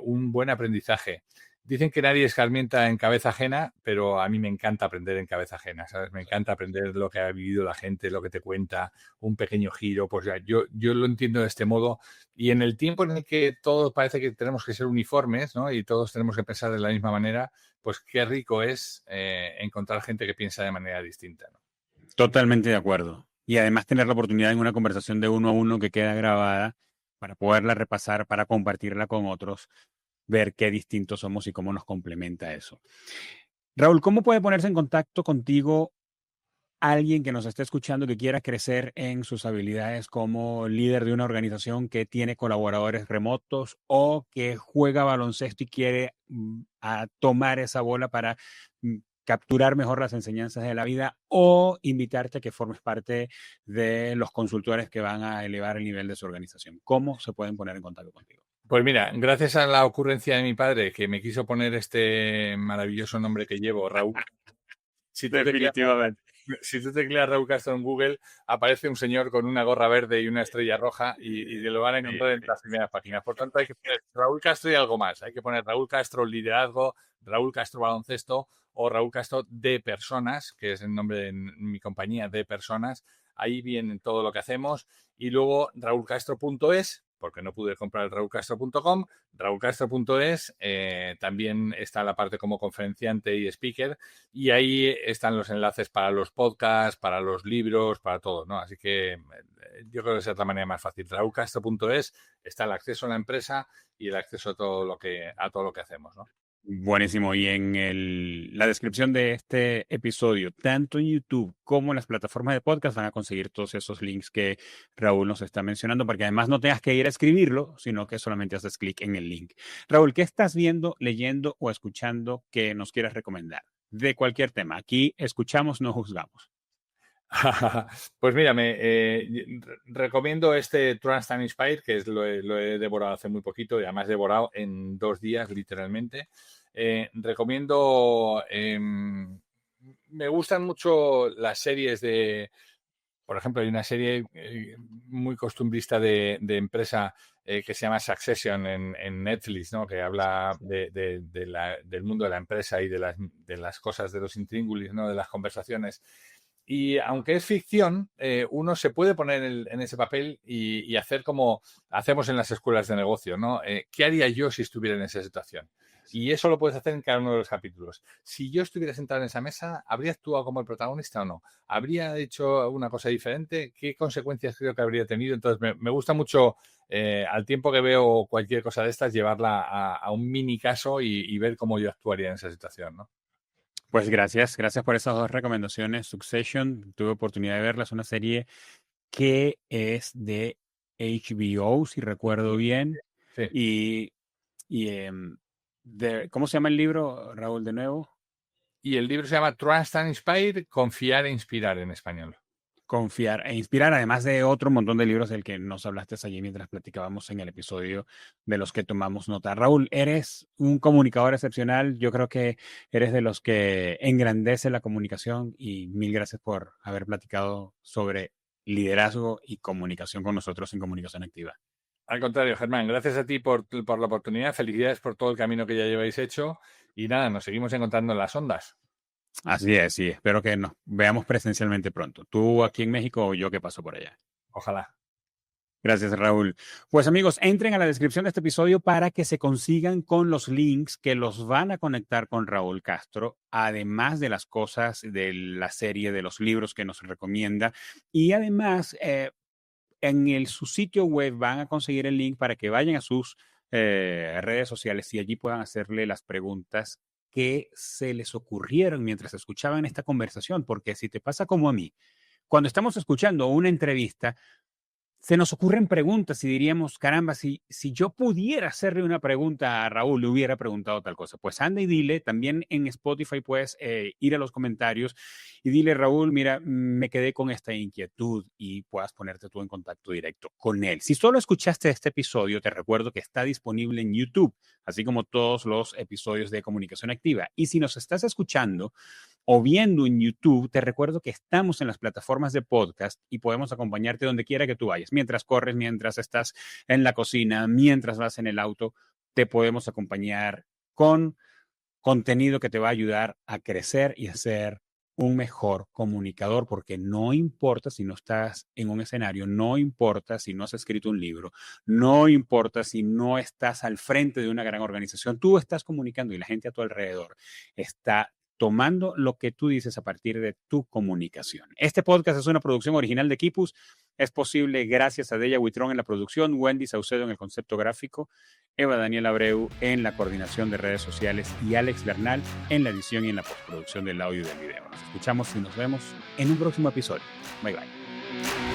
un buen aprendizaje. Dicen que nadie escarmienta en cabeza ajena, pero a mí me encanta aprender en cabeza ajena, ¿sabes? Me encanta aprender lo que ha vivido la gente, lo que te cuenta, un pequeño giro. Pues ya, yo lo entiendo de este modo. Y en el tiempo en el que todos parece que tenemos que ser uniformes, ¿no? Y todos tenemos que pensar de la misma manera, pues qué rico es encontrar gente que piensa de manera distinta, ¿no? Totalmente de acuerdo. Y además tener la oportunidad en una conversación de uno a uno que queda grabada para poderla repasar, para compartirla con otros, ver qué distintos somos y cómo nos complementa eso. Raúl, ¿cómo puede ponerse en contacto contigo alguien que nos esté escuchando que quiera crecer en sus habilidades como líder de una organización que tiene colaboradores remotos o que juega baloncesto y quiere a tomar esa bola para capturar mejor las enseñanzas de la vida, o invitarte a que formes parte de los consultores que van a elevar el nivel de su organización? ¿Cómo se pueden poner en contacto contigo? Pues mira, gracias a la ocurrencia de mi padre que me quiso poner este maravilloso nombre que llevo, Raúl. Si tú tecleas Definitivamente. Si tú tecleas Raúl Castro en Google, aparece un señor con una gorra verde y una estrella roja y te lo van a encontrar en las primeras páginas. Por tanto, hay que poner Raúl Castro y algo más. Hay que poner Raúl Castro liderazgo, Raúl Castro baloncesto o Raúl Castro de personas, que es el nombre de mi compañía, de personas. Ahí viene todo lo que hacemos. Y luego raulcastro.es, porque no pude comprar el raulcastro.com, raulcastro.es. También está la parte como conferenciante y speaker. Y ahí están los enlaces para los podcasts, para los libros, para todo, ¿no? Así que yo creo que esa es la manera más fácil. raulcastro.es está el acceso a la empresa y el acceso a todo lo que hacemos, ¿no? Buenísimo. Y en la descripción de este episodio, tanto en YouTube como en las plataformas de podcast, van a conseguir todos esos links que Raúl nos está mencionando, para que además no tengas que ir a escribirlo, sino que solamente haces clic en el link. Raúl, ¿qué estás viendo, leyendo o escuchando que nos quieras recomendar? De cualquier tema. Aquí escuchamos, no juzgamos. Pues mira, recomiendo este Trust and Inspire, que lo he devorado hace muy poquito y además devorado en 2 días, literalmente. Recomiendo, me gustan mucho las series por ejemplo, hay una serie muy costumbrista de empresa que se llama Succession en Netflix, ¿no? Que habla del mundo de la empresa y de las cosas, de los intríngulis, ¿no? De las conversaciones. Y aunque es ficción, uno se puede poner en ese papel y hacer como hacemos en las escuelas de negocio, ¿no? ¿Qué haría yo si estuviera en esa situación? Y eso lo puedes hacer en cada uno de los capítulos. Si yo estuviera sentado en esa mesa, ¿habría actuado como el protagonista o no? ¿Habría hecho una cosa diferente? ¿Qué consecuencias creo que habría tenido? Entonces, me gusta mucho, al tiempo que veo cualquier cosa de estas, llevarla a un mini caso y ver cómo yo actuaría en esa situación, ¿no? Pues gracias por esas dos recomendaciones. Succession, tuve oportunidad de verla, es una serie que es de HBO, si recuerdo bien. Sí. Y, ¿cómo se llama el libro, Raúl, de nuevo? Y el libro se llama Trust and Inspire, Confiar e Inspirar en español. Confiar e inspirar, además de otro montón de libros del que nos hablaste allí mientras platicábamos en el episodio de los que tomamos nota. Raúl, eres un comunicador excepcional. Yo creo que eres de los que engrandece la comunicación y mil gracias por haber platicado sobre liderazgo y comunicación con nosotros en Comunicación Activa. Al contrario, Germán, gracias a ti por la oportunidad. Felicidades por todo el camino que ya lleváis hecho. Y nada, nos seguimos encontrando en las ondas. Así es, sí. Espero que nos veamos presencialmente pronto. Tú aquí en México o yo que paso por allá. Ojalá. Gracias, Raúl. Pues amigos, entren a la descripción de este episodio para que se consigan con los links que los van a conectar con Raúl Castro, además de las cosas de la serie, de los libros que nos recomienda. Y además, su sitio web van a conseguir el link para que vayan a sus redes sociales y allí puedan hacerle las preguntas que se les ocurrieron mientras escuchaban esta conversación. Porque si te pasa como a mí, cuando estamos escuchando una entrevista, se nos ocurren preguntas y diríamos, caramba, si yo pudiera hacerle una pregunta a Raúl, le hubiera preguntado tal cosa. Pues anda y dile, también en Spotify puedes ir a los comentarios y dile, Raúl, mira, me quedé con esta inquietud y puedas ponerte tú en contacto directo con él. Si solo escuchaste este episodio, te recuerdo que está disponible en YouTube, así como todos los episodios de Comunicación Activa. Y si nos estás escuchando o viendo en YouTube, te recuerdo que estamos en las plataformas de podcast y podemos acompañarte donde quiera que tú vayas. Mientras corres, mientras estás en la cocina, mientras vas en el auto, te podemos acompañar con contenido que te va a ayudar a crecer y a ser un mejor comunicador, porque no importa si no estás en un escenario, no importa si no has escrito un libro, no importa si no estás al frente de una gran organización, tú estás comunicando y la gente a tu alrededor está tomando lo que tú dices a partir de tu comunicación. Este podcast es una producción original de Kipus. Es posible gracias a Deya Huitrón en la producción, Wendy Saucedo en el concepto gráfico, Eva Daniel Abreu en la coordinación de redes sociales y Alex Bernal en la edición y en la postproducción del audio y del video. Nos escuchamos y nos vemos en un próximo episodio. Bye, bye.